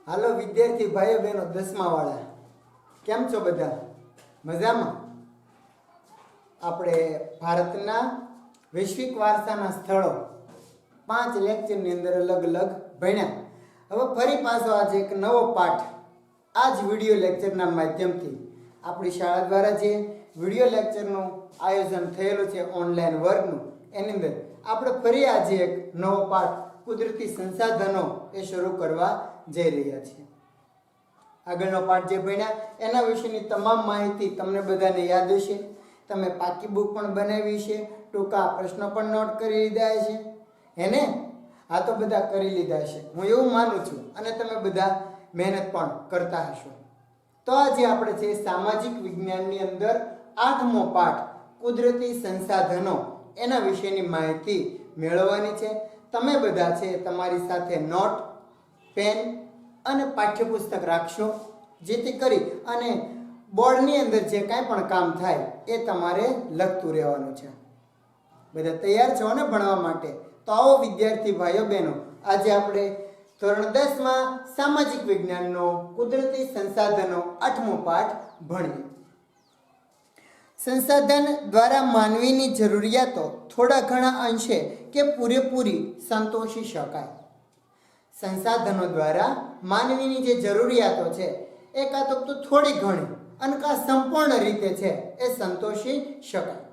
હાલો વિદ્યાર્થી ભાઈઓ બહેનો 10મા વાળા, કેમ છો બધા? મજામાં? આપણે ભારતના વૈશ્વિક વારસાના સ્થળો 5 લેક્ચરની અંદર અલગ અલગ ભણ્યા. હવે ફરી પાછો આજે એક નવો પાઠ આ જ વિડીયો લેક્ચરના માધ્યમથી આપણી શાળા દ્વારા જે વિડીયો લેક્ચરનું આયોજન થયેલું છે ઓનલાઈન વર્ગનું, એની અંદર આપણે ફરી આજે એક નવો પાઠ કુદરતી સંસાધનો એ શરૂ કરવા જઈ રહ્યા છીએ. આગળનો પાઠ જે ભણ્યા એના વિશેની તમામ માહિતી તમને બધાને યાદ હશે. તમે પાકી બુક પણ બનાવી છે, ટૂંકા પ્રશ્નો પણ નોટ કરી લીધા છે એને? આ તો બધા કરી લીધા છે, હું એવું માનું છું, અને તમે બધા મહેનત પણ કરતા હશો. તો આજે આપણે છે સામાજિક વિજ્ઞાનની અંદર 8મો પાઠ કુદરતી સંસાધનો એના વિશેની માહિતી મેળવવાની છે. તમે બધા છે તમારી સાથે નોટ, પેન અને પાઠ્યપુસ્તક રાખશો, જેથી કરી અને બોર્ડની અંદર જે કાંઈ પણ કામ થાય એ તમારે લખતું રહેવાનું છે. બધા તૈયાર છો ને ભણવા માટે? તો આવો વિદ્યાર્થી ભાઈઓ બહેનો, આજે આપણે ધોરણ 10માં સામાજિક વિજ્ઞાનનો કુદરતી સંસાધનો 8મો પાઠ ભણીએ. સંસાધન દ્વારા માનવીની જરૂરિયાતો થોડા ઘણા અંશે કે પૂરેપૂરી સંતોષી શકાય. સંસાધનો દ્વારા માનવીની જે જરૂરિયાતો છે એ કાં તો થોડી ઘણી અને કાં સંપૂર્ણ રીતે છે એ સંતોષી શકાય.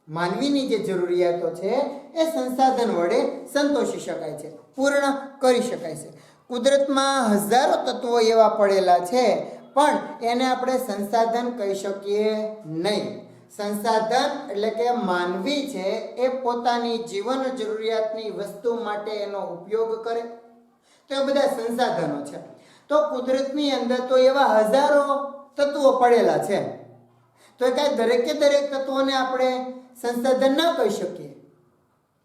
માનવીની જે જરૂરિયાતો છે એ સંસાધન વડે સંતોષી શકાય છે, પૂર્ણ કરી શકાય છે. કુદરતમાં હજારો તત્વો એવા પડેલા છે, પણ એને આપણે સંસાધન કહી શકીએ નહીં. સંસાધન એટલે કે માનવી છે એ પોતાની જીવન જરૂરિયાતની વસ્તુ માટે એનો ઉપયોગ કરે, તો એ બધા સંસાધનો છે. તો કુદરતની અંદર તો એવા હજારો તત્વો પડેલા છે, તો એ કાંઈ દરેકે દરેક તત્વોને આપણે સંસાધન ન કહી શકીએ.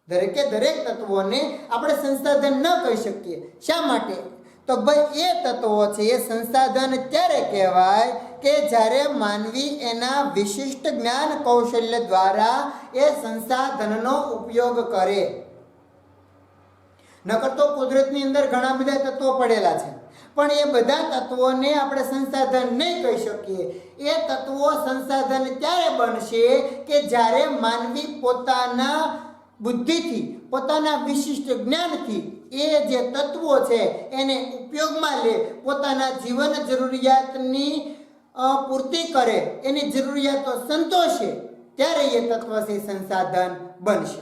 દરેકે દરેક તત્વોને આપણે સંસાધન ન કહી શકીએ. શા માટે? તો ભાઈ એ તત્વો છે એ સંસાધન ત્યારે કહેવાય કે જ્યારે માનવી એના વિશિષ્ટ જ્ઞાન કૌશલ્ય દ્વારા એ સંસાધનનો ઉપયોગ કરે. નકર તો કુદરતની અંદર ઘણા બધા તત્વો પડેલા છે, પણ એ બધા તત્વોને આપણે સંસાધન નહીં કહી શકીએ. એ તત્વો સંસાધન ત્યારે બનશે કે જ્યારે માનવી પોતાના બુદ્ધિથી, પોતાના વિશિષ્ટ જ્ઞાનથી એ જે તત્વો છે એને ઉપયોગમાં લે, પોતાના જીવન જરૂરિયાતની પૂર્તિ કરે, એની જરૂરિયાતો સંતોષે, ત્યારે એ તત્વ છે સંસાધન બનશે.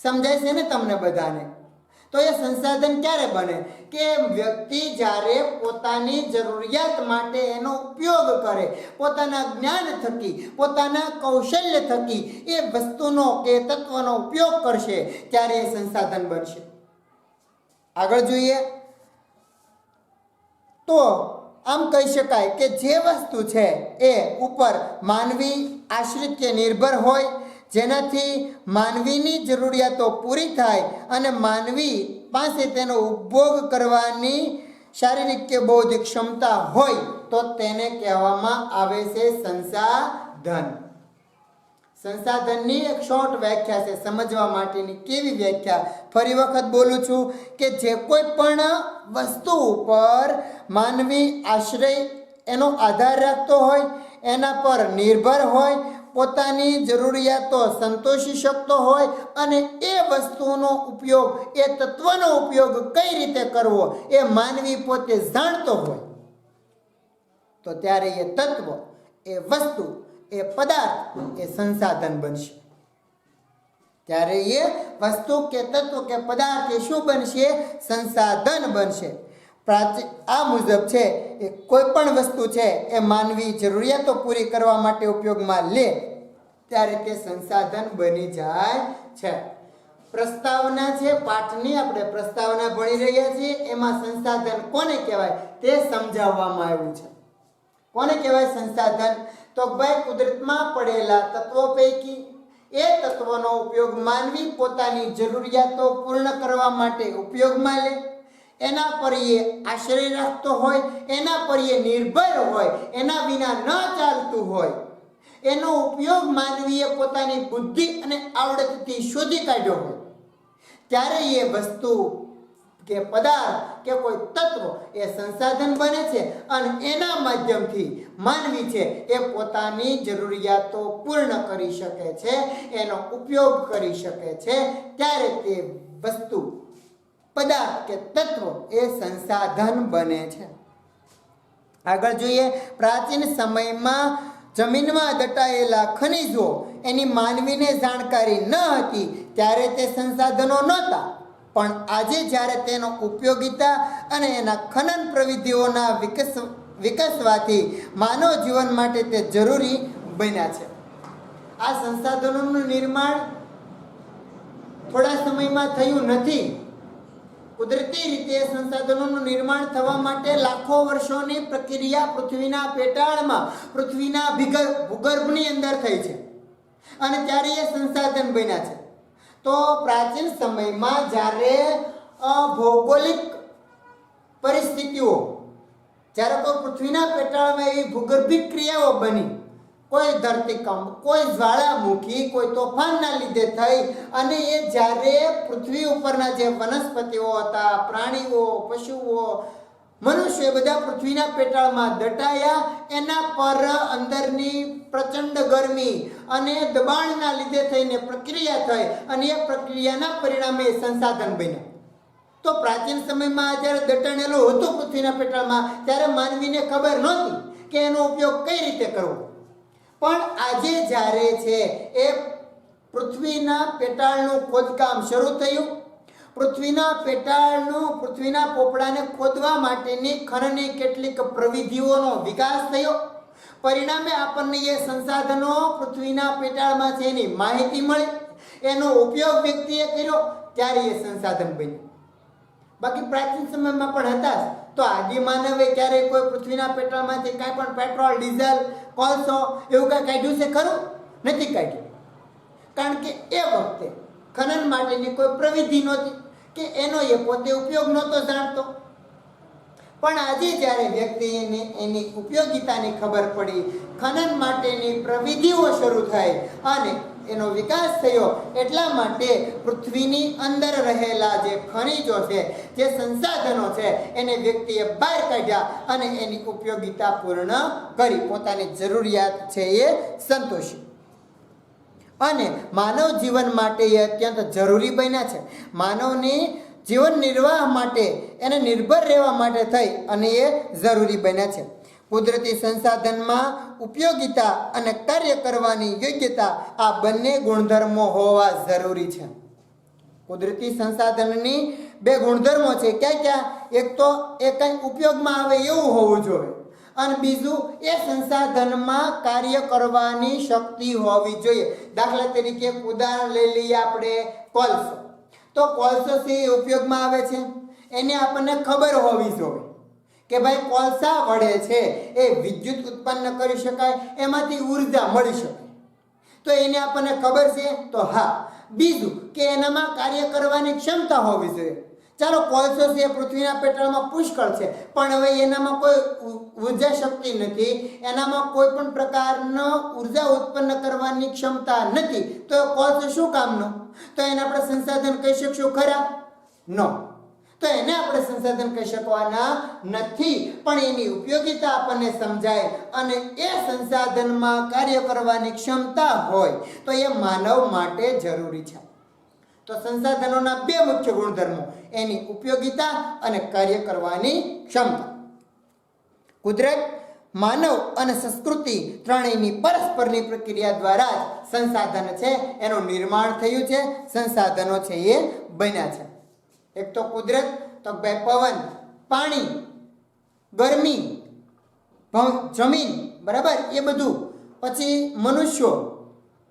સમજાય છે ને તમને બધાને? તો એ સંસાધન ક્યારે બને? કે વ્યક્તિ જ્યારે પોતાની જરૂરિયાત માટે એનો ઉપયોગ કરે, પોતાના જ્ઞાન થકી, પોતાના કૌશલ્ય થકી એ વસ્તુનો કે તત્વનો ઉપયોગ કરશે, ત્યારે એ સંસાધન બનશે. આગળ જોઈએ તો આમ કહી શકાય કે જે વસ્તુ છે એ ઉપર માનવી આશ્રિત કે નિર્ભર હોય, જેનાથી માનવીની જરૂરિયાતો પૂરી થાય અને માનવી પાસે તેનો ઉપભોગ કરવાની શારીરિક કે બૌદ્ધિક ક્ષમતા હોય, તો તેને કહેવામાં આવે છે સંસાધન. સંસાધનની એક શોર્ટ વ્યાખ્યા છે સમજવા માટેની. કેવી વ્યાખ્યા? ફરી વખત બોલું છું કે જે કોઈ પણ વસ્તુ ઉપર માનવી આશ્રય એનો આધાર રાખતો હોય, એના પર નિર્ભર હોય, પોતાની જરૂરિયાતો સંતોષી શકતો હોય, અને એ વસ્તુનો ઉપયોગ, એ તત્વનો ઉપયોગ કઈ રીતે કરવો એ માનવી પોતે જાણતો હોય, તો ત્યારે એ તત્વ, એ વસ્તુ, એ પદાર્થ એ સંસાધન બનશે. ત્યારે એ વસ્તુ કે તત્વ કે પદાર્થ એ શું બનશે? સંસાધન બનશે. આ મુજબ છે એ કોઈ પણ વસ્તુ છે એ માનવી જરૂરિયાતો પૂરી કરવા માટે ઉપયોગમાં લે, ત્યારે તે સંસાધન બની જાય છે. પ્રસ્તાવના છે પાઠની, આપણે પ્રસ્તાવના ભણી રહ્યા છીએ, એમાં સંસાધન કોને કહેવાય તે સમજાવવામાં આવ્યું છે. કોને કહેવાય સંસાધન? તો ભાઈ કુદરતમાં પડેલા તત્વો પૈકી એ તત્વોનો ઉપયોગ માનવી પોતાની જરૂરિયાતો પૂર્ણ કરવા માટે ઉપયોગમાં લે, એના પર એ આશ્રય રાખતો હોય, એના પર એ નિર્ભર હોય, એના વિના ન ચાલતું હોય, એનો ઉપયોગ માનવીએ પોતાની બુદ્ધિ અને આવડતથી શોધી કાઢ્યો હોય, ત્યારે એ વસ્તુ કે પદાર્થ કે કોઈ તત્વ એ સંસાધન બને છે અને એના માધ્યમથી માનવી છે એ પોતાની જરૂરિયાતો પૂર્ણ કરી શકે છે, એનો ઉપયોગ કરી શકે છે, ત્યારે તે વસ્તુ પદાર્થ કે તત્વ એ સંસાધન બને છે. આગળ જોઈએ, પ્રાચીન સમયમાં જમીનમાં દટાયેલા ખનિજો એની માનવીને જાણકારી ન હતી ત્યારે તે સંસાધનો નહોતા, પણ આજે જ્યારે તેનો ઉપયોગિતા અને એના ખનન પ્રવિધિઓના વિકસવાથી માનવ જીવન માટે તે જરૂરી બન્યા છે. આ સંસાધનોનું નિર્માણ થોડા સમયમાં થયું નથી. કુદરતી રીતે સંસાધનોનું નિર્માણ થવા માટે લાખો વર્ષોની પ્રક્રિયા પૃથ્વીના પેટાળમાં પૃથ્વીના ભૂગર્ભની અંદર થઈ છે અને ત્યારે એ સંસાધન બન્યા છે. તો પ્રાચીન સમયમાં જ્યારે ભૌગોલિક પરિસ્થિતિઓ, જ્યારે કોઈ પૃથ્વીના પેટાળમાં એવી ભૂગર્ભિક ક્રિયાઓ બની, કોઈ ધરતીકંપ, કોઈ જ્વાળામુખી, કોઈ તોફાનના લીધે થઈ અને એ જ્યારે પૃથ્વી ઉપરના જે વનસ્પતિઓ હતા, પ્રાણીઓ, પશુઓ, મનુષ્ય બધા પૃથ્વીના પેટાળમાં દટાયા, એના પર અંદરની પ્રચંડ ગરમી અને દબાણના લીધે થઈને પ્રક્રિયા થઈ અને એ પ્રક્રિયાના પરિણામે સંસાધન બન્યા. તો પ્રાચીન સમયમાં જ્યારે દટાણેલું હતું પૃથ્વીના પેટાળમાં ત્યારે માનવીને ખબર નહોતી કે એનો ઉપયોગ કઈ રીતે કરવો. પણ આજે જ્યારે છે એ પૃથ્વીના પેટાળનું ખોદકામ શરૂ થયું, પૃથ્વીના પોપડાને ખોદવા માટેની ખનનની કેટલીક પ્રવિધિઓનો વિકાસ થયો, પરિણામે આપણને એ સંસાધનો પૃથ્વીના પેટાળમાં છે એની માહિતી મળી, એનો ઉપયોગ વ્યક્તિએ કર્યો, ત્યારે એ સંસાધન બન્યું. બાકી પ્રાચીન સમયમાં પણ હતા જ. તો આદિ માનવે ક્યારેય કોઈ પૃથ્વીના પેટ્રોલમાંથી કાંઈ પણ પેટ્રોલ, ડીઝલ, કોલસો એવું કાંઈ કાઢ્યું છે ખરું? નથી કાઢ્યું. કારણ કે એ વખતે ખનન માટેની કોઈ પ્રવિધિ નહોતી કે એનો એ પોતે ઉપયોગ નહોતો જાણતો. પણ આજે જ્યારે વ્યક્તિને એની ઉપયોગિતાની ખબર પડી, ખનન માટેની પ્રવિધિઓ શરૂ થઈ અને એનો વિકાસ થયો, એટલા માટે પૃથ્વીની અંદર રહેલા જે ખનિજો છે, જે સંસાધનો છે, એને વ્યક્તિએ બહાર કાઢ્યા અને એની ઉપયોગિતા પૂર્ણ કરી, પોતાની જરૂરિયાત છે એ સંતોષી. અને માનવ જીવન માટે એ અત્યંત જરૂરી બન્યા છે. માનવની જીવન નિર્વાહ માટે, એને નિર્ભર રહેવા માટે થઈ અને એ જરૂરી બન્યા છે. કુદરતી સંસાધનમાં ઉપયોગિતા અને કાર્ય કરવાની યોગ્યતા, આ બંને ગુણધર્મો હોવા જરૂરી છે. કુદરતી સંસાધનની બે ગુણધર્મો છે. ક્યાં ક્યાં? એક તો એ કંઈ ઉપયોગમાં આવે એવું હોવું જોઈએ અને બીજું એ સંસાધનમાં કાર્ય કરવાની શક્તિ હોવી જોઈએ. દાખલા તરીકે ઉદાહરણ લઈ લઈએ આપણે કોલસો. તો કોલસો છે એ ઉપયોગમાં આવે છે, એને આપણને ખબર હોવી જોઈએ કે ભાઈ કોલસા વડે છે એ વિદ્યુત ઉત્પન્ન કરી શકાય, એમાંથી ઉર્જા મળી શકે. તો એને આપણને ખબર છે. તો હા, બીજું કે એનામાં કાર્ય કરવાની ક્ષમતા હોવી જોઈએ. ચાલો, કોલસો છે પૃથ્વીના પેટ્રોલમાં પુષ્કળ છે, પણ હવે એનામાં કોઈ ઉર્જા શક્તિ નથી, એનામાં કોઈ પણ પ્રકારનો ઉર્જા ઉત્પન્ન કરવાની ક્ષમતા નથી. તો કોલસો શું કામનો? તો એને આપણે સંસાધન કહી શકશું ખરા? નો. તો એને આપણે સંસાધન કહી શકવાના નથી. પણ એની ઉપયોગિતા આપણને સમજાય અને એ સંસાધનમાં કાર્ય કરવાની ક્ષમતા હોય તો એ માનવ માટે જરૂરી છે. તો સંસાધનોના બે મુખ્ય ગુણધર્મો, એની ઉપયોગિતા અને કાર્ય કરવાની ક્ષમતા. કુદરત, માનવ અને સંસ્કૃતિ ત્રણેયની પરસ્પરની પ્રક્રિયા દ્વારા જ સંસાધન છે એનું નિર્માણ થયું છે, સંસાધનો છે એ બન્યા છે. એક તો કુદરત, તો ભાઈ પવન, પાણી, ગરમી, જમીન, બરાબર, એ બધું. પછી મનુષ્યો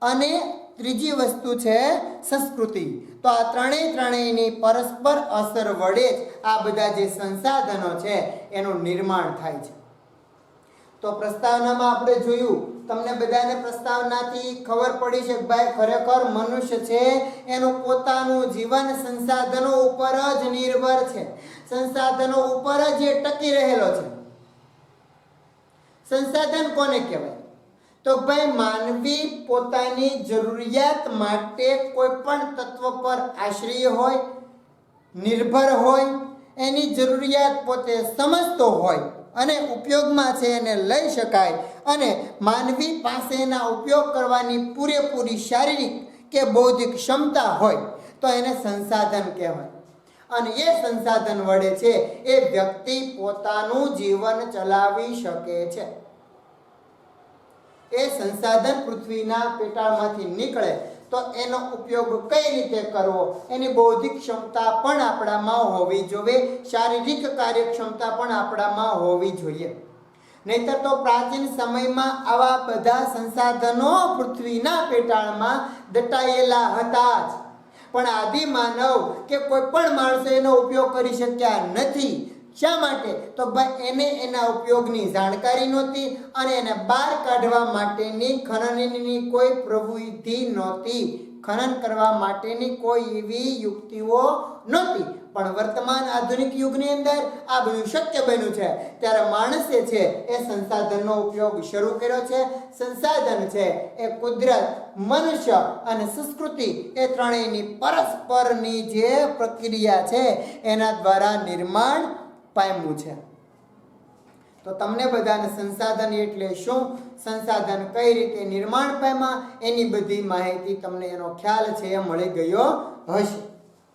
અને ત્રીજી વસ્તુ છે સંસ્કૃતિ. તો આ ત્રણેયની પરસ્પર અસર વડે જ આ બધા જે સંસાધનો છે એનું નિર્માણ થાય છે. તો પ્રસ્તાવનામાં આપણે જોયું, તમને બધાને પ્રસ્તાવનાથી ખબર પડી છે કે ભાઈ ખરેખર મનુષ્ય છે એનું પોતાનું જીવન સંસાધનો ઉપર જ નિર્ભર છે, સંસાધનો ઉપર જ એ ટકી રહેલો છે. સંસાધન કોને કહેવાય? તો ભાઈ માનવી પોતાની જરૂરિયાત માટે કોઈ પણ તત્વ પર આશ્રય હોય, નિર્ભર હોય, એની જરૂરિયાત પોતે સમજતો હોય અને ઉપયોગમાં છે એને લઈ શકાય અને માનવી પાસે એના ઉપયોગ કરવાની પૂરેપૂરી શારીરિક કે બૌદ્ધિક ક્ષમતા હોય તો એને સંસાધન કહેવાય. અને એ સંસાધન વડે છે એ વ્યક્તિ પોતાનું જીવન ચલાવી શકે છે. એ સંસાધન પૃથ્વીના પેટાળમાંથી નીકળે તો એનો ઉપયોગ કઈ રીતે કરવો, એની બૌદ્ધિક ક્ષમતા પણ આપણામાં હોવી જોઈએ, શારીરિક કાર્યક્ષમતા પણ આપણામાં હોવી જોઈએ. નહીતર તો પ્રાચીન સમયમાં આવા બધા સંસાધનો પૃથ્વીના પેટાળમાં દટાયેલા હતા જ, પણ આદિમાનવ કે કોઈ પણ માણસો એનો ઉપયોગ કરી શક્યા નથી. શા માટે? તો ભાઈ એને એના ઉપયોગની જાણકારી નહોતી અને એને બહાર કાઢવા માટેની ખનનની કોઈ પ્રવૃત્તિ નહોતી, ખનન કરવા માટેની કોઈ એવી યુક્તિઓ નહોતી. પણ વર્તમાન આધુનિક યુગની અંદર આ બધું શક્ય બન્યું છે ત્યારે માણસે છે એ સંસાધનનો ઉપયોગ શરૂ કર્યો છે. સંસાધન છે એ કુદરત, મનુષ્ય અને સંસ્કૃતિ એ ત્રણેયની પરસ્પરની જે પ્રક્રિયા છે એના દ્વારા નિર્માણ પામ્યું છે. તો તમને બધાને સંસાધન એટલે શું, સંસાધન કઈ રીતે નિર્માણ પામ્યા, એની બધી માહિતી તમને એનો ખ્યાલ છે એ મળી ગયો હશે.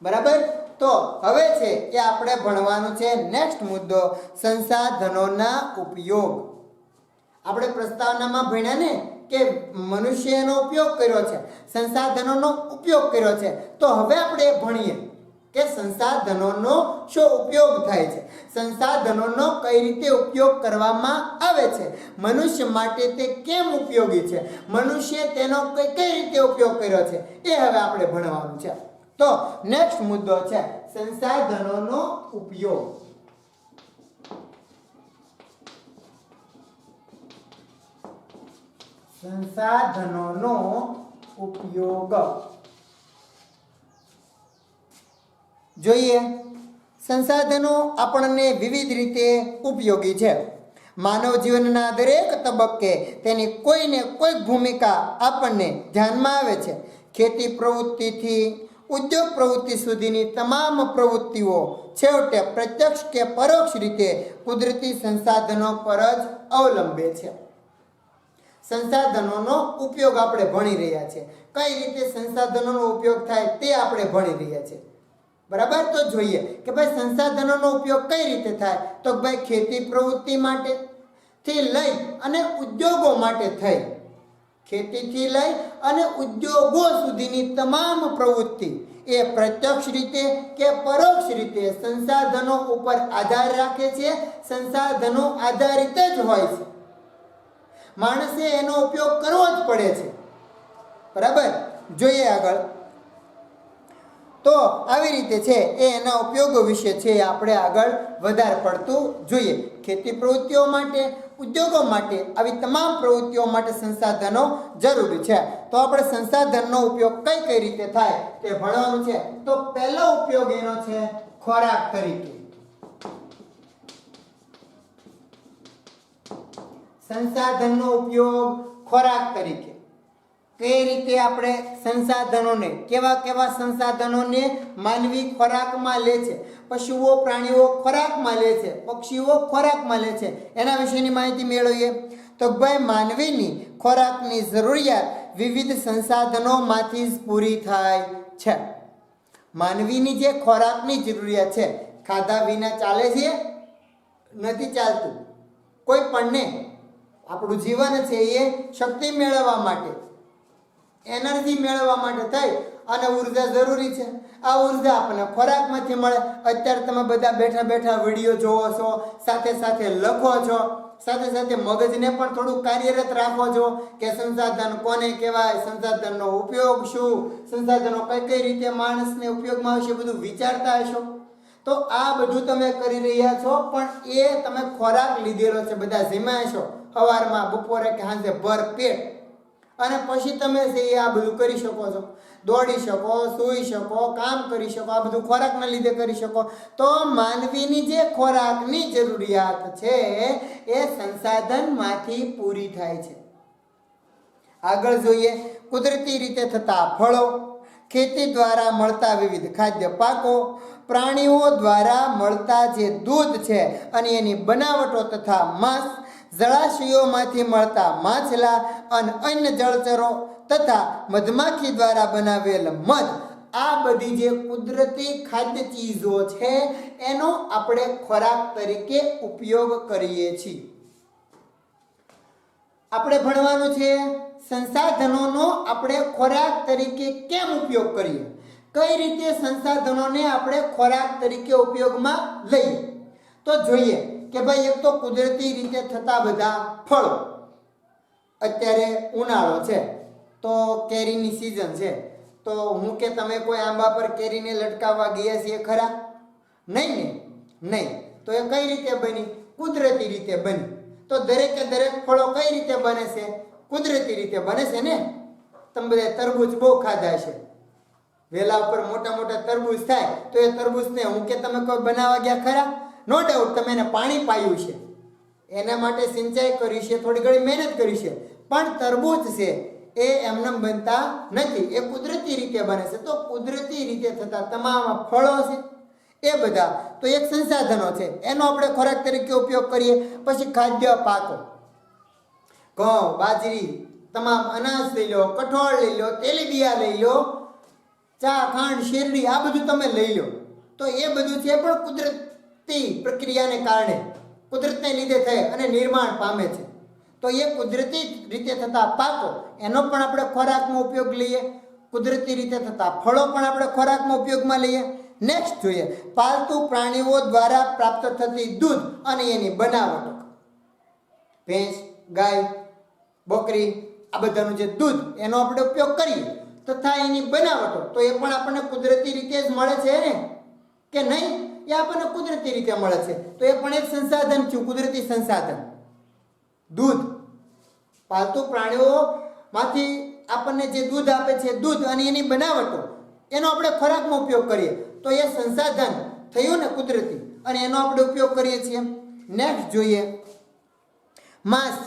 બરાબર? તો હવે છે એ આપણે ભણવાનું છે નેક્સ્ટ મુદ્દો, સંસાધનોના ઉપયોગ. આપણે પ્રસ્તાવનામાં ભણ્યા ને કે મનુષ્યનો ઉપયોગ કર્યો છે, સંસાધનોનો ઉપયોગ કર્યો છે. તો હવે આપણે ભણીએ કે સંસાધનોનો શું ઉપયોગ થાય છે, સંસાધનોનો કઈ રીતે ઉપયોગ કરવામાં આવે છે, મનુષ્ય માટે તે કેમ ઉપયોગી છે, મનુષ્ય તેનો કઈ રીતે ઉપયોગ કર્યો છે, એ હવે આપણે ભણવાનું છે. તો નેક્સ્ટ મુદ્દો છે સંસાધનોનો ઉપયોગ. સંસાધનોનો ઉપયોગ જોઈએ. સંસાધનો આપણને વિવિધ રીતે ઉપયોગી છે. માનવ જીવનના દરેક તબક્કે તેની કોઈને કોઈ ભૂમિકા આપણને ધ્યાનમાં આવે છે. ખેતી પ્રવૃત્તિથી ઉદ્યોગ પ્રવૃત્તિ સુધીની તમામ પ્રવૃત્તિઓ છેવટે પ્રત્યક્ષ કે પરોક્ષ રીતે કુદરતી સંસાધનો પર જ અવલંબે છે. સંસાધનોનો ઉપયોગ આપણે ભણી રહ્યા છીએ. કઈ રીતે સંસાધનોનો ઉપયોગ થાય તે આપણે ભણી રહ્યા છીએ. બરાબર? તો જોઈએ કે ભાઈ સંસાધનોનો ઉપયોગ કઈ રીતે થાય. તો ભાઈ ખેતી પ્રવૃત્તિ માટે થી લઈ અને ઉદ્યોગો માટે થઈ, ખેતીથી લઈ અને ઉદ્યોગો સુધીની તમામ પ્રવૃત્તિ એ પ્રત્યક્ષ રીતે કે પરોક્ષ રીતે સંસાધનો ઉપર આધાર રાખે છે, સંસાધનો આધારિત જ હોય છે. માણસે એનો ઉપયોગ કરવો જ પડે છે. બરાબર? જોઈએ આગળ. તો આવી રીતે છે એ એના ઉપયોગો વિશે છે આપણે આગળ વધારે પડતું જોઈએ. ખેતી પ્રવૃત્તિઓ માટે, ઉદ્યોગો માટે, આવી તમામ પ્રવૃત્તિઓ માટે સંસાધનો જરૂરી છે. તો આપણે સંસાધનનો ઉપયોગ કઈ કઈ રીતે થાય તે ભણવાનું છે. તો પહેલો ઉપયોગ એનો છે ખોરાક તરીકે. સંસાધનનો ઉપયોગ ખોરાક તરીકે. કઈ રીતે આપણે સંસાધનોને, કેવા કેવા સંસાધનોને માનવી ખોરાકમાં લે છે, પશુઓ પ્રાણીઓ ખોરાકમાં લે છે, પક્ષીઓ ખોરાકમાં લે છે, એના વિશેની માહિતી મેળવીએ. તો ભાઈ માનવીની ખોરાકની જરૂરિયાત વિવિધ સંસાધનોમાંથી જ પૂરી થાય છે. માનવીની જે ખોરાકની જરૂરિયાત છે, ખાધા વિના ચાલે છે? નથી ચાલતું. કોઈ પણને આપણું જીવન છે એ શક્તિ મેળવવા માટે, એનર્જી મેળવવા માટે થઈ અને ઉર્જા જરૂરી છે. આ ઉર્જા આપણને ખોરાકમાંથી મળે. અત્યારે તમે બધા બેઠા બેઠા વિડીયો જોવો છો, સાથે સાથે લખો છો, સાથે સાથે મગજને પણ થોડું કાર્યરત રાખો છો કે સંસાધન કોને કહેવાય, સંસાધનનો ઉપયોગ શું, સંસાધનો કઈ કઈ રીતે માણસને ઉપયોગમાં આવશે, બધું વિચારતા હશો. તો આ બધું તમે કરી રહ્યા છો, પણ એ તમે ખોરાક લીધેલો છે, બધા જમ્યા છો સવારમાં, બપોરે કે સાંજે ભર પેટ, અને પછી તમે આ બધું કરી શકો છો, દોડી શકો, સૂઈ શકો, કામ કરી શકો. આ બધું ખોરાકના લીધે કરી શકો. તો માનવીની જે ખોરાકની જરૂરિયાત છે એ સંસાધનમાંથી પૂરી થાય છે. આગળ જોઈએ કુદરતી રીતે થતા ફળો, ખેતી દ્વારા મળતા વિવિધ ખાદ્ય પાકો, પ્રાણીઓ દ્વારા મળતા જે દૂધ છે અને એની બનાવટો તથા માંસ, જળાશયોમાંથી મળતા માછલા અને અન્ય જળચરો તથા મધમાખી દ્વારા બનાવેલ મધ, આ બધી જે કુદરતી ખાદ્ય ચીજો છે એનો આપણે ખોરાક તરીકે ઉપયોગ કરીએ છીએ. આપણે ભણવાનું છે સંસાધનોનો આપણે ખોરાક તરીકે કેમ ઉપયોગ કરીએ, કઈ રીતે સંસાધનોને આપણે ખોરાક તરીકે ઉપયોગમાં લઈએ. તો જોઈએ કે ભાઈ એક તો કુદરતી રીતે થતા બધા ફળો. અત્યારે ઉનાળો છે તો કેરીની સિઝન છે, તો હું કે તમે કોઈ આંબા પર કેરીને લટકાવવા ગયા છીએ ખરા? નહીં ને, નહીં. તો એ કઈ રીતે બની? કુદરતી રીતે બની. તો દરેકે દરેક ફળો કઈ રીતે બને છે? કુદરતી રીતે બને છે ને. તમે બધા તરબૂચ બહુ ખાધા છે, વેલા ઉપર મોટા મોટા તરબૂચ થાય તો એ તરબૂચને હું કે તમે કોઈ બનાવવા ગયા ખરા? નો ડાઉટ તમે એને પાણી પાયું છે, એના માટે સિંચાઈ કરી છે, થોડી ઘણી મહેનત કરી છે, પણ તરબૂચ છે એ એમને બનતા નથી, એ કુદરતી રીતે બને છે. તો કુદરતી રીતે થતા તમામ ફળો છે એ બધા તો એક સંસાધનો છે, એનો આપણે ખોરાક તરીકે ઉપયોગ કરીએ. પછી ખાદ્ય પાકો, ઘઉં, બાજરી, તમામ અનાજ લઈ લો, કઠોળ લઈ લો, તેલીબિયા લઈ લો, ચા, ખાંડ, શેરડી, આ બધું તમે લઈ લો. તો એ બધું છે પણ કુદરતી પ્રક્રિયાને કારણે, કુદરતને લીધે થઈ અને નિર્માણ પામે છે. તો એ કુદરતી રીતે થતા પાકો, એનો પણ આપણે ખોરાકમાં ઉપયોગ લઈએ. કુદરતી રીતે થતા ફળો પણ આપણે ખોરાકમાં ઉપયોગમાં લઈએ. નેક્સ્ટ જોઈએ પાલતુ પ્રાણીઓ દ્વારા પ્રાપ્ત થતી દૂધ અને એની બનાવટો. ભેંસ, ગાય, બકરી, આ બધાનું જે દૂધ એનો આપણે ઉપયોગ કરીએ તથા એની બનાવટો, તો એ પણ આપણને કુદરતી રીતે જ મળે છે ને કે નહીં? એ આપણને કુદરતી રીતે મળે છે. તો એ પણ એક સંસાધન છે, કુદરતી સંસાધન. દૂધ, પાલતુ પ્રાણીઓમાંથી આપણને જે દૂધ આપે છે, દૂધ અને એની બનાવટો, એનો આપણે ખોરાકમાં ઉપયોગ કરીએ તો એ સંસાધન થયું ને કુદરતી, અને એનો આપણે ઉપયોગ કરીએ છીએ. નેક્સ્ટ જોઈએ માંસ.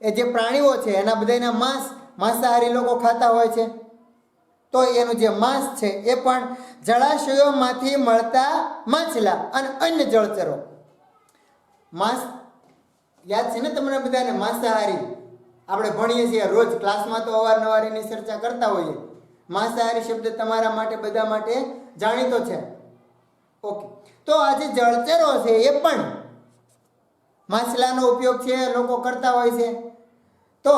એ જે પ્રાણીઓ છે એના બધાના માંસ માંસાહારી લોકો ખાતા હોય છે, તો એનું જે માંસ છે એ પણ જળાશયોમાંથી મળતા માછલા અને અન્ય જળચરો. માંસ યાદ છે ને તમને બધાને? માંસાહારી આપણે ભણીએ છીએ રોજ ક્લાસમાં, તો અવારનવાર એની ચર્ચા કરતા હોઈએ. માંસાહારી શબ્દ તમારા માટે બધા માટે જાણીતો છે. ઓકે, તો આ જે જળચરો છે એ પણ માછલાનો ઉપયોગ છે લોકો કરતા હોય છે. તો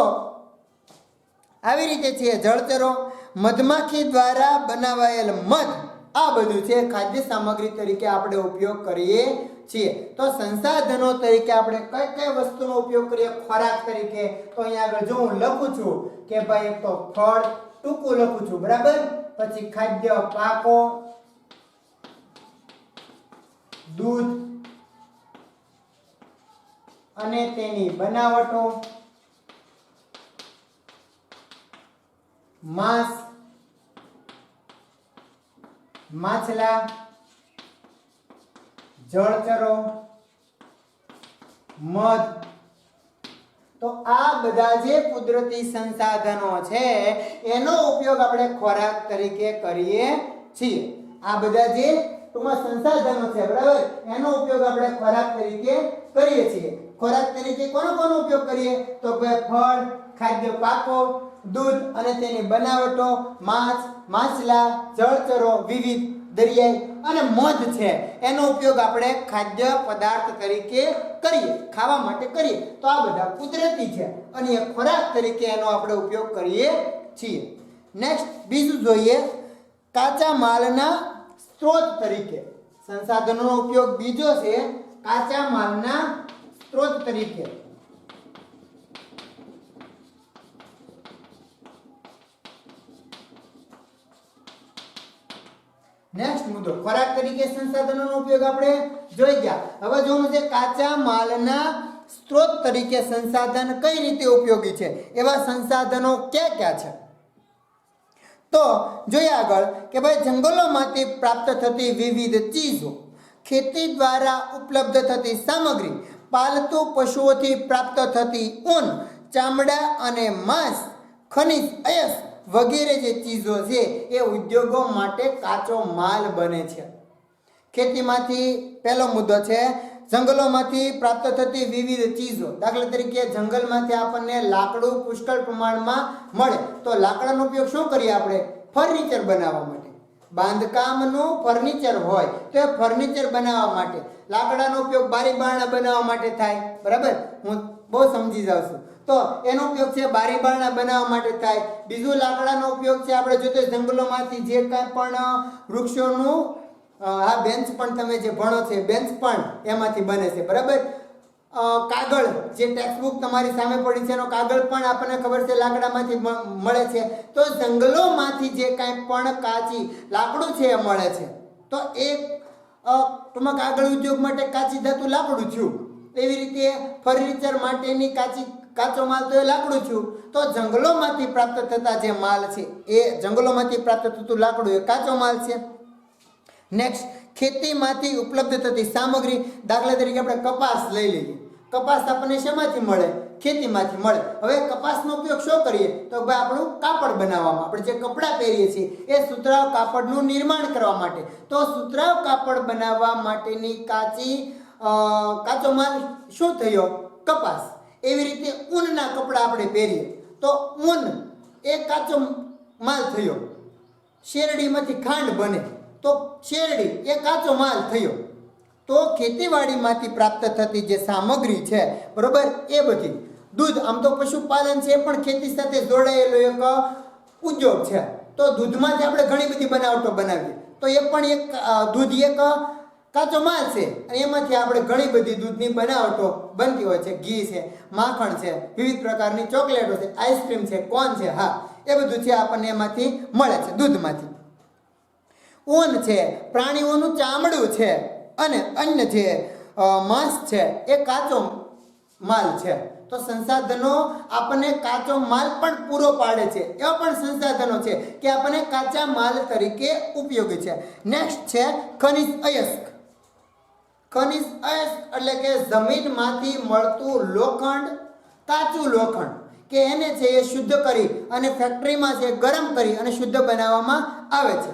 આવી રીતે છે જળચરો, મધમાખી દ્વારા બનાવાયેલ મધ, આ બધું છે ખાદ્ય સામગ્રી તરીકે આપણે ઉપયોગ કરીએ છીએ. તો સંસાધનો તરીકે આપણે કઈ કઈ વસ્તુનો ઉપયોગ કરીએ ખોરાક તરીકે? તો અહીંયા આગળ જો હું લખું છું કે ભાઈ એક તો ફળ, ટૂંકું લખું છું, બરાબર. પછી ખાદ્ય પાકો, દૂધ અને તેની બનાવટો, માંસ, માછલા, જળચરો, મધ. તો આ બધા જે કુદરતી સંસાધનો છે એનો ઉપયોગ આપણે ખોરાક તરીકે કરીએ છીએ. આ બધા જે ટૂંકમાં સંસાધનો છે, બરાબર, એનો ઉપયોગ આપણે ખોરાક તરીકે કરીએ છીએ. ખોરાક તરીકે કોનો ઉપયોગ કરીએ? તો ફળ, ખાદ્ય પાકો, દૂધ અને તેની બનાવટો, માંસ, માછલા, જળચરો, વિવિધ દરિયાઈ અને મધ છે એનો ઉપયોગ આપણે ખાદ્ય પદાર્થ તરીકે કરીએ, ખાવા માટે કરીએ. તો આ બધા કુદરતી છે અને એ ખોરાક તરીકે એનો આપણે ઉપયોગ કરીએ છીએ. નેક્સ્ટ બીજું જોઈએ કાચા માલના સ્ત્રોત તરીકે. સંસાધનોનો ઉપયોગ બીજો છે કાચા માલના સ્ત્રોત તરીકે. નેક્સ્ટ મુદ્દો ખોરાક તરીકે સંસાધનોનો ઉપયોગ આપણે જોઈ ગયા. હવે જોવાનું છે કાચા માલના સ્ત્રોત તરીકે સંસાધન કઈ રીતે ઉપયોગી છે, એવા સંસાધનો ક્યાં ક્યાં છે? તો જોઈએ આગળ કે ભાઈ જંગલોમાંથી પ્રાપ્ત થતી વિવિધ ચીજો, ખેતી દ્વારા ઉપલબ્ધ થતી સામગ્રી, પાલતુ પશુઓથી પ્રાપ્ત થતી ઊન, ચામડા અને માંસ, ખનિજ, અયસ્ક વગેરે જે ચીજો છે એ ઉદ્યોગો માટે કાચો માલ બને છે. ખેતીમાંથી પહેલો મુદ્દો છે જંગલોમાંથી પ્રાપ્ત થતી વિવિધ ચીજો. દાખલા તરીકે જંગલમાંથી આપણને લાકડું પુષ્કળ પ્રમાણમાં મળે તો લાકડાનો ઉપયોગ શું કરીએ આપણે? ફર્નિચર બનાવવા માટે. બાંધકામનું ફર્નિચર હોય તો એ ફર્નિચર બનાવવા માટે. લાકડાનો ઉપયોગ બારી બારણા બનાવવા માટે થાય, બરાબર? હું બહુ સમજી જાઉં છું. તો એનો ઉપયોગ છે બારી બારણા બનાવવા માટે થાય. બીજું લાકડાનો ઉપયોગ છે આપણે જોતે જંગલોમાંથી જે કાંઈ પણ વૃક્ષોનું આ બેન્ચ પણ તમે જે ભણો છે બેન્ચ પણ એમાંથી બને છે, બરાબર? કાગળ જે ટેક્સ્ટબુક તમારી સામે પડી છે એનો કાગળ પણ આપણને ખબર છે લાકડામાંથી મળે છે. તો જંગલોમાંથી જે કાંઈ પણ કાચી લાકડું છે એ મળે છે. તો એક ટૂંક કાગળ ઉદ્યોગ માટે કાચી ધાતુ લાકડું થયું. એવી રીતે ફર્નિચર માટેની કાચો માલ તો એ લાકડું થયું. તો જંગલોમાંથી પ્રાપ્ત થતા જે માલ છે એ જંગલોમાંથી પ્રાપ્ત થતું લાકડું એ કાચો માલ છે. નેક્સ્ટ, ખેતીમાંથી ઉપલબ્ધ થતી સામગ્રી. દાખલા તરીકે આપણે કપાસ લઈ લઈએ. કપાસ આપણને શેમાંથી મળે? ખેતીમાંથી મળે. હવે કપાસનો ઉપયોગ શું કરીએ? તો ભાઈ આપણું કાપડ બનાવવામાં, આપણે જે કપડાં પહેરીએ છીએ એ સુતરાઉ કાપડનું નિર્માણ કરવા માટે. તો સુતરાઉ કાપડ બનાવવા માટેની કાચો માલ શું થયો? કપાસ. એવી રીતે ઊનના કપડાં આપણે પહેરીએ તો ઊન એ કાચો માલ થયો. શેરડીમાંથી ખાંડ બને તો શેરડી એ કાચો માલ થયો. તો ખેતીવાડીમાંથી પ્રાપ્ત થતી જે સામગ્રી છે, બરોબર, એ બધી. દૂધ, આમ તો પશુપાલન છે પણ ખેતી સાથે જોડાયેલો એક ઉદ્યોગ છે. તો દૂધમાંથી આપણે ઘણી બધી બનાવટો બનાવીએ તો એ પણ એક દૂધ એક કાચો માલ છે અને એમાંથી આપણે ઘણી બધી દૂધની બનાવટો બનતી હોય છે. ઘી છે, માખણ છે, વિવિધ પ્રકારની ચોકલેટો છે, આઈસ્ક્રીમ છે, કોન છે, હા, એ બધું છે આપણને એમાંથી મળે છે, દૂધમાંથી. ઊન છે, પ્રાણીઓનું ચામડું છે અને અન્ય જે માંસ છે એ કાચો માલ છે. તો સંસાધનો આપણને કાચો માલ પણ પૂરો પાડે છે. એવા પણ સંસાધનો છે કે આપણને કાચા માલ તરીકે ઉપયોગી છે. નેક્સ્ટ છે ખનિજ અયસ્ક. ખનિજ અયસ્ક એટલે કે જમીનમાંથી મળતું લોખંડ, કાચું લોખંડ કે એને છે એ શુદ્ધ કરી અને ફેક્ટરીમાં છે ગરમ કરી અને શુદ્ધ બનાવવામાં આવે છે.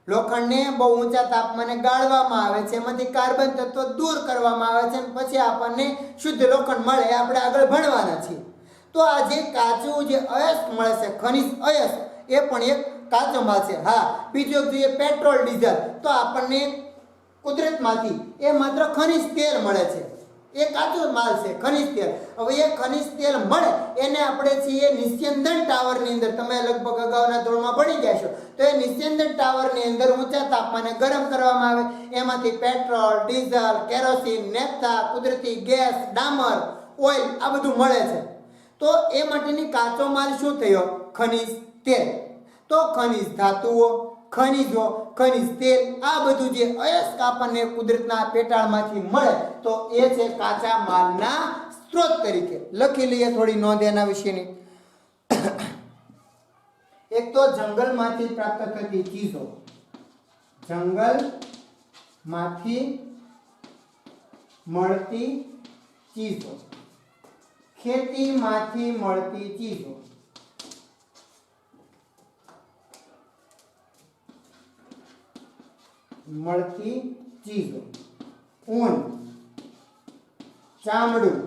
લોખંડને બહુ ઊંચા તાપમાને ગાળવામાં આવે છે, એમાંથી કાર્બન તત્વો દૂર કરવામાં આવે છે અને પછી આપણને શુદ્ધ લોખંડ મળે. એ આપણે આગળ ભણવાના છીએ. તો આ જે કાચું જે અયસ્ક મળે છે, ખનિજ અયસ્ક, એ પણ એક કાચો માલ છે. હા, બીજો જોઈએ પેટ્રોલ ડીઝલ, તો આપણને કુદરતમાંથી એ માત્ર ખનિજ તેલ મળે છે. એ કાચો માલ છે, ખનિજ તેલ. હવે એ ખનિજ તેલ મળે એને આપણે છીએ નિસ્યંદન ટાવરની અંદર, તમે લગભગ અગાઉના ધોરણમાં ભણી ગયા છો, તો એ નિસ્યંદન ટાવરની અંદર ઊંચા તાપમાને ગરમ કરવામાં આવે. એમાંથી પેટ્રોલ, ડીઝલ, કેરોસીન, નેફ્થા, કુદરતી ગેસ, ડામર, ઓઇલ આ બધું મળે છે. તો એ માટેની કાચો માલ શું થયો? ખનિજ તેલ. તો ખનિજ ધાતુઓ, ખનિજો, ખનિજ તેલ, આ બધું જે અયસ્ક આપણને કુદરતના પેટાળમાંથી મળે તો એ છે કાચા માલના સ્ત્રોત તરીકે. લખી લઈએ થોડી નોંધ એના વિશેની. એક તો જંગલમાંથી પ્રાપ્ત થતી ચીજો, જંગલમાંથી મળતી ચીજો, ખેતીમાંથી મળતી ચીજો, ઊન, ચામડું,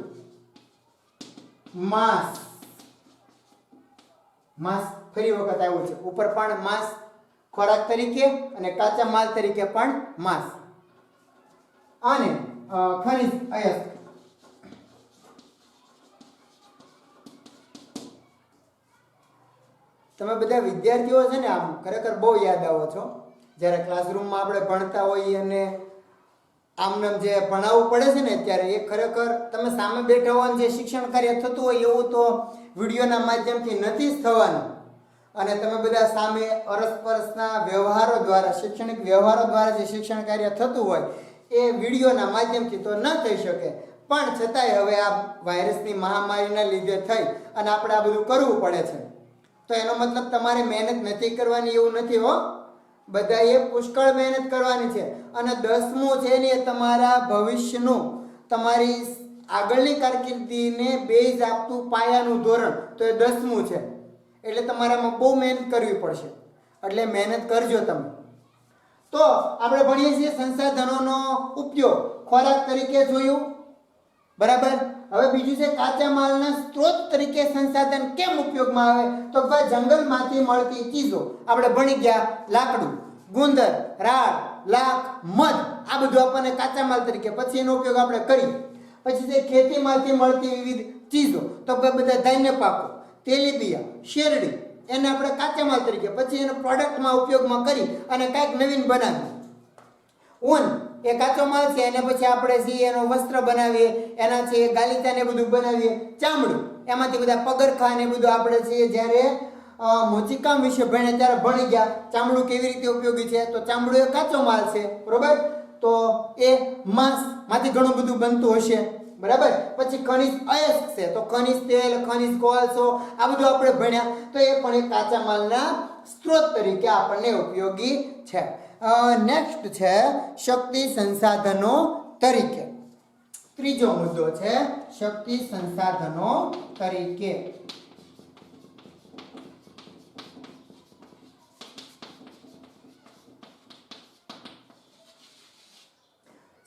માંસ. ફરી વખત આવ્યું છે ઉપર પણ માંસ ખોરાક તરીકે અને કાચા માલ તરીકે પણ માંસ અને ખનિજ અયસ્ક. તમે બધા વિદ્યાર્થીઓ છે ને આમ ખરેખર બહુ યાદ આવો છો. જ્યારે ક્લાસરૂમમાં આપણે ભણતા હોઈએ અને આમને જે ભણાવવું પડે છે ને ત્યારે એ ખરેખર તમે સામે બેઠા હો જે શિક્ષણ કાર્ય થતું હોય એવું તો વિડીયોના માધ્યમથી નથી જ થવાનું. અને તમે બધા સામે અરસપરસના વ્યવહારો દ્વારા, શૈક્ષણિક વ્યવહારો દ્વારા જે શિક્ષણ કાર્ય થતું હોય એ વિડીયોના માધ્યમથી તો ન થઈ શકે. પણ છતાંય હવે આ વાયરસની મહામારીના લીધે થઈ અને આપણે આ બધું કરવું પડે છે. તો એનો મતલબ તમારે મહેનત નથી કરવાની એવું નથી હો. બધાએ પુષ્કળ મહેનત કરવાની છે. અને 10મું છે ને તમારા ભવિષ્યનું, તમારી આગળની કારકિર્દીને બેઝ આપતું પાયાનું ધોરણ, તો એ 10મું છે. એટલે તમારામાં બહુ મહેનત કરવી પડશે, એટલે મહેનત કરજો તમે. તો આપણે ભણીએ છીએ સંસાધનોનો ઉપયોગ ખોરાક તરીકે જોયું, બરાબર. હવે બીજું છે કાચા માલના સ્ત્રોત તરીકે સંસાધન કેમ ઉપયોગમાં આવે, તો ભાઈ જંગલમાંથી મળતી ચીજો આપણે ભણી ગયા, લાકડું, ગુંદર, રાળ, લાખ, મધ, આ બધું આપણને કાચા માલ તરીકે, પછી એનો ઉપયોગ આપણે કરી. પછી છે ખેતીમાંથી મળતી વિવિધ ચીજો, તો બધા ધાન્ય પાકો, તેલીબિયા, શેરડી, એને આપણે કાચા માલ તરીકે, પછી એનો પ્રોડક્ટમાં ઉપયોગમાં કરી અને કાંઈક નવીન બનાવીએ. ઊન એ કાચો માલ છે, એને પછી આપણે છીએ એનો વસ્ત્ર બનાવીએ, એના છે ગાલીચા ને બધું બનાવીએ. ચામડું, એમાંથી બધા પગરખા ને બધું આપણે છીએ જ્યારે મોચીકામ વિશે ભણે ત્યારે ભણી ગયા, ચામડું કેવી રીતે ઉપયોગી છે, તો ચામડું એ કાચો માલ છે, બરોબર. તો એ માંસમાંથી ઘણું બધું બનતું હશે, બરાબર. પછી ખનિજ અયસ્ક છે, તો ખનિજ તેલ, ખનિજ કોલસો, આ બધું આપણે ભણ્યા, તો એ પણ એક કાચા માલના સ્ત્રોત તરીકે આપણને ઉપયોગી છે. નેક્સ્ટ છે શક્તિ સંસાધનો તરીકે. ત્રીજો મુદ્દો છે શક્તિ સંસાધનો તરીકે.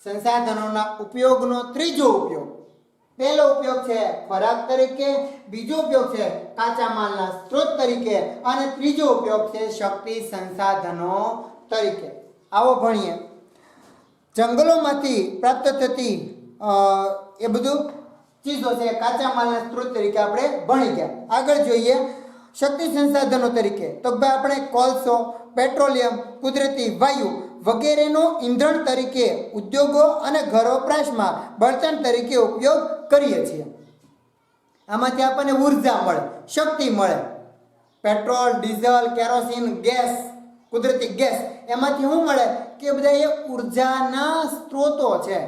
સંસાધનોના ઉપયોગનો ત્રીજો ઉપયોગ. પહેલો ઉપયોગ છે ખોરાક તરીકે, બીજો ઉપયોગ છે કાચા માલના સ્ત્રોત તરીકે, અને ત્રીજો ઉપયોગ છે શક્તિ સંસાધનો તરીકે. આવો ભણીએ. જંગલોમાંથી પ્રાપ્ત થતી એ બધું ચીજો છે કાચા માલના સ્ત્રોત તરીકે આપણે ભણી ગયા. આગળ જોઈએ શક્તિ સંસાધનો તરીકે, તો ભાઈ આપણે કોલસો, પેટ્રોલિયમ, કુદરતી વાયુ વગેરેનો ઈંધણ તરીકે ઉદ્યોગો અને ઘર વપરાશમાં બળતણ તરીકે ઉપયોગ કરીએ છીએ. આમાંથી આપણને ઉર્જા મળે, શક્તિ મળે. પેટ્રોલ, ડીઝલ, કેરોસીન, ગેસ, કુદરતી ગેસ, એમાંથી શું મળે કે બધા એ ઉર્જાના સ્ત્રોતો છે,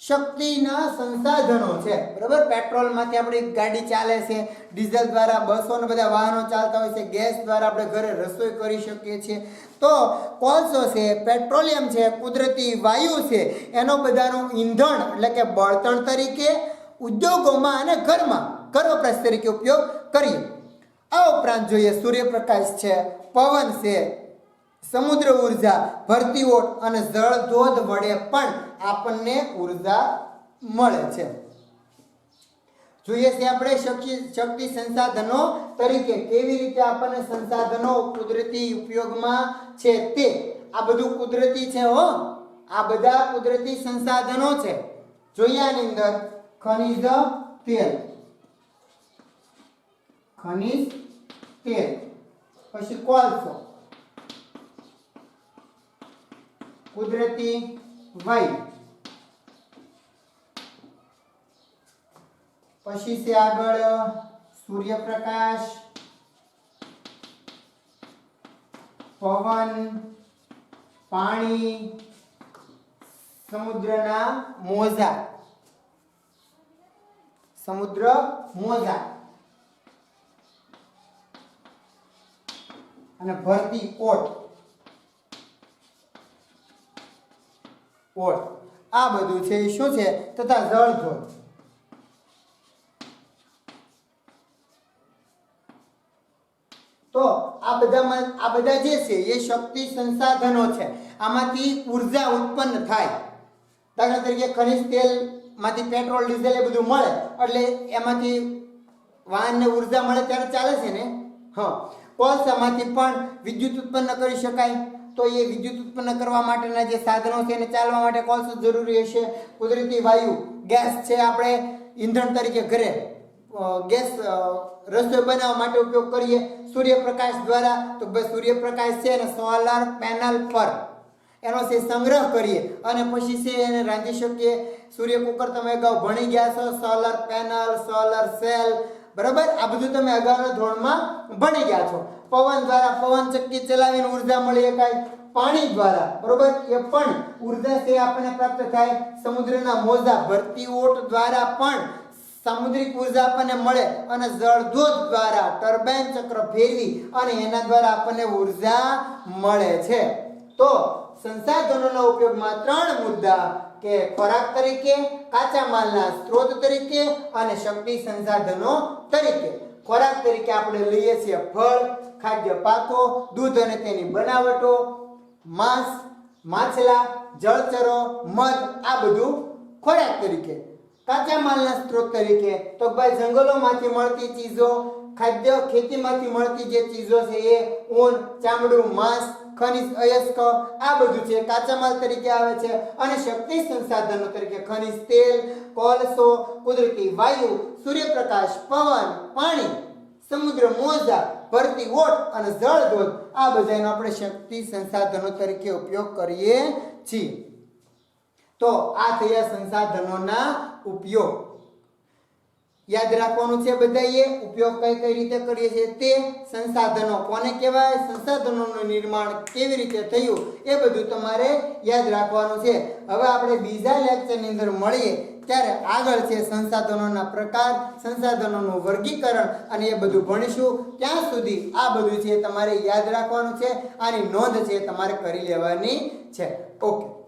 શક્તિના સંસાધનો છે, બરાબર. પેટ્રોલમાંથી આપણી ગાડી ચાલે છે, ડીઝલ દ્વારા બસો ને બધા વાહનો ચાલતા હોય છે, ગેસ દ્વારા આપણે ઘરે રસોઈ કરી શકીએ છીએ. તો કોલસો છે, પેટ્રોલિયમ છે, કુદરતી વાયુ છે, એનો બધાનું ઈંધણ એટલે કે બળતણ તરીકે ઉદ્યોગોમાં અને ઘરમાં ઘર વપરાશ તરીકે ઉપયોગ કરીએ. આ ઉપરાંત જોઈએ સૂર્યપ્રકાશ છે, પવન છે, સમુદ્ર ઉર્જા, ભરતી ઓટ અને જળધોધ વડે પણ આપણને ઉર્જા મળે છે. જોઈએ છે આપણે શક્તિ સંસાધનો તરીકે કેવી રીતે આપણને સંસાધનો કુદરતી ઉપયોગમાં છે તે. આ બધું કુદરતી છે હો, આ બધા કુદરતી સંસાધનો છે. જોઈએ આની અંદર ખનિજ તેલ, ખનિજ તેલ, પછી કોલસો, કુદરતી વાયુ, પછી છે આગળ સૂર્યપ્રકાશ, પવન, પાણી, સમુદ્રના મોજા, સમુદ્ર મોજા અને ભરતી ઓટ. આ બધું છે શું છે, તથા જળધોધ. તો આ બધા જે છે એ શક્તિ સંસાધનો છે. આમાંથી ઉર્જા ઉત્પન્ન થાય. દાખલા તરીકે ખનિજ તેલ માંથી પેટ્રોલ, ડીઝલ એ બધું મળે, એટલે એમાંથી વાહનને ઉર્જા મળે ત્યારે ચાલે છે ને. હા, કોલસામાંથી પણ વિદ્યુત ઉત્પન્ન કરી શકાય. તો એ વિદ્યુત ઉત્પન્ન કરવા માટેના જે સાધનો છે એને ચાલવા માટે કોલસો જરૂરી હશે. કુદરતી વાયુ, ગેસ છે, આપણે ઈંધણ તરીકે ઘરે ગેસ રસોઈ બનાવવા માટે ઉપયોગ કરીએ. સૂર્યપ્રકાશ દ્વારા, તો સૂર્યપ્રકાશ છે અને સોલાર પેનલ પર એનો છે સંગ્રહ કરીએ અને પછી છે એને રાંધી શકીએ. સૂર્ય કુકર તમે અગાઉ ભણી ગયા છો, સોલાર પેનલ, સોલાર સેલ, બરાબર. આ બધું તમે અગાઉના ધોરણમાં ભણી ગયા છો. પવન દ્વારા પવન ચક્કી ચલાવીને ઉર્જા મળી શકાય. પાણી દ્વારા, બરોબર, એ પણ ઉર્જા છે આપણને પ્રાપ્ત થાય. સમુદ્રના મોજા, ભરતી ઓટ દ્વારા પણ સામુદ્રિક ઉર્જા આપણને મળે અને જળધોધ દ્વારા ટર્બાઇન ચક્ર ફેરવી અને એના દ્વારા આપણને ઉર્જા મળે છે. તો સંસાધનોના ઉપયોગમાં 3 મુદ્દા કે ખોરાક તરીકે, કાચા માલના સ્ત્રોત તરીકે અને શક્તિ સંસાધનો તરીકે. ખોરાક તરીકે આપણે લઈએ છીએ ફળ, ખાદ્ય પાકો, દૂધ અને તેની બનાવટો, માંસ, માછલા, જળચરો, મધ, આ બધું ખોરાક તરીકે. કાચા માલના સ્ત્રોત તરીકે તો ભાઈ જંગલોમાંથી મળતી ચીજો, ખાદ્ય ખેતીમાંથી મળતી જે ચીજો છે એ ઊન, ચામડું, માંસ, ખનિજ, અયસ્ક, આ બધું છે કાચા માલ તરીકે આવે છે. અને શક્તિ સંસાધનો તરીકે ખનિજ તેલ, કોલસો, કુદરતી વાયુ, સૂર્યપ્રકાશ, પવન, પાણી, સમુદ્ર મોજા, ભરતી ઓટ અને જળધોધ, આ બધાનો આપણે શક્તિ સંસાધનો તરીકે ઉપયોગ કરીએ છીએ. તો આ થયા સંસાધનોના ઉપયોગ. યાદ રાખવાનું છે બધાએ ઉપયોગ કઈ કઈ રીતે કરીએ છીએ તે. સંસાધનો કોને કહેવાય, સંસાધનોનું નિર્માણ કેવી રીતે થયું, એ બધું તમારે યાદ રાખવાનું છે. હવે આપણે બીજા લેક્ચરની અંદર મળીએ ત્યારે આગળ છે સંસાધનોના પ્રકાર, સંસાધનોનું વર્ગીકરણ અને એ બધું ભણીશું. ત્યાં સુધી આ બધું છે તમારે યાદ રાખવાનું છે. આની નોંધ છે તમારે કરી લેવાની છે. ઓકે.